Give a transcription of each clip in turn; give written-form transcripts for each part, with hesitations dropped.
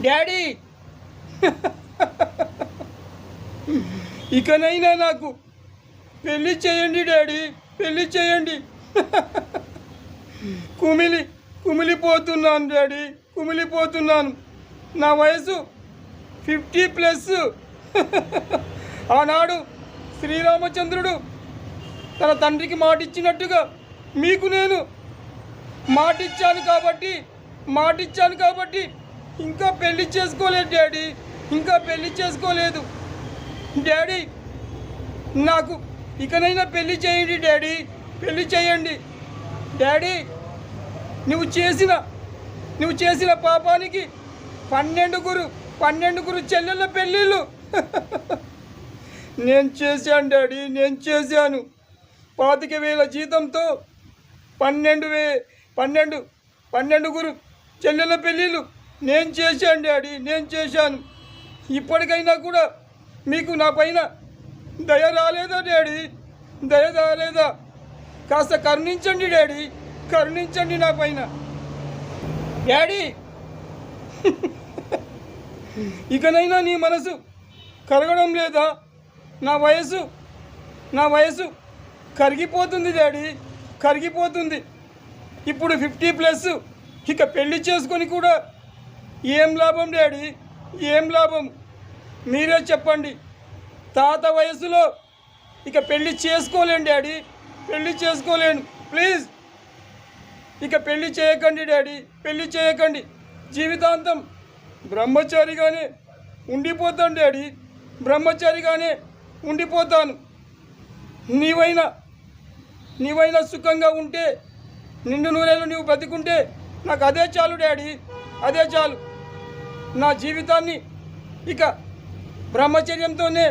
Daddy ఇకనైనా నాకు పెళ్ళి చేయండి డాడీ, పెళ్ళి చేయండి. కుమిలిపోతున్నాను డాడీ, కుమిలిపోతున్నాను. నా వయసు 50+. ఆనాడు శ్రీరామచంద్రుడు తన తండ్రికి మాటిచ్చినట్టుగా మీకు నేను మాటిచ్చాను కాబట్టి ఇంకా పెళ్లి చేసుకోలేదు డాడీ, ఇంకా పెళ్లి చేసుకోలేదు డాడీ. నాకు ఇకనైనా పెళ్లి చేయండి డాడీ, పెళ్లి చేయండి డాడీ. నువ్వు చేసిన పాపానికి 12 చెల్లెళ్ళ పెళ్ళిళ్ళు నేను చేశాను డాడీ, నేను చేశాను. 25,000 జీతంతో 12 చెల్లెళ్ళ పెళ్ళిళ్ళు నేను చేశాను డాడీ, నేను చేశాను. ఇప్పటికైనా కూడా మీకు నా పైన దయ రాలేదా డాడీ, దయ రాలేదా? కాస్త కరుణించండి డాడీ, కరుణించండి నా పైన డాడీ. ఇకనైనా నీ మనసు కరగడం లేదా? నా వయసు కరిగిపోతుంది డాడీ, కరిగిపోతుంది. ఇప్పుడు 50+. ఇక పెళ్లి చేసుకొని కూడా ఏం లాభం డాడీ, ఏం లాభం? మీరే చెప్పండి. తాత వయసులో ఇక పెళ్లి చేసుకోలేను డాడీ, పెళ్లి చేసుకోలేను. ప్లీజ్ ఇక పెళ్లి చేయకండి డాడీ, పెళ్లి చేయకండి. జీవితాంతం బ్రహ్మచారిగానే ఉండిపోతాను డాడీ, బ్రహ్మచారిగానే ఉండిపోతాను. నీవైనా సుఖంగా ఉంటే, నిండు నూరేళ్ళు నువ్వు బతికుంటే నాకు అదే చాలు డాడీ, అదే చాలు. నా జీవితాన్ని ఇక బ్రహ్మచర్యంతోనే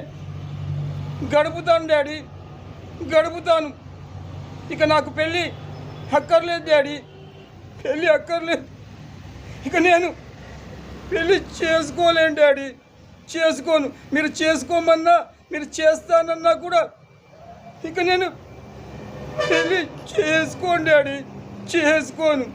గడుపుతాను డాడీ, గడుపుతాను. ఇక నాకు పెళ్ళి అక్కర్లేదు డాడీ, పెళ్ళి అక్కర్లేదు. ఇక నేను పెళ్ళి చేసుకోలేను డాడీ, చేసుకోను. మీరు చేసుకోమన్నా, మీరు చేస్తానన్నా కూడా ఇక నేను పెళ్ళి చేసుకోను డాడీ, చేసుకోను.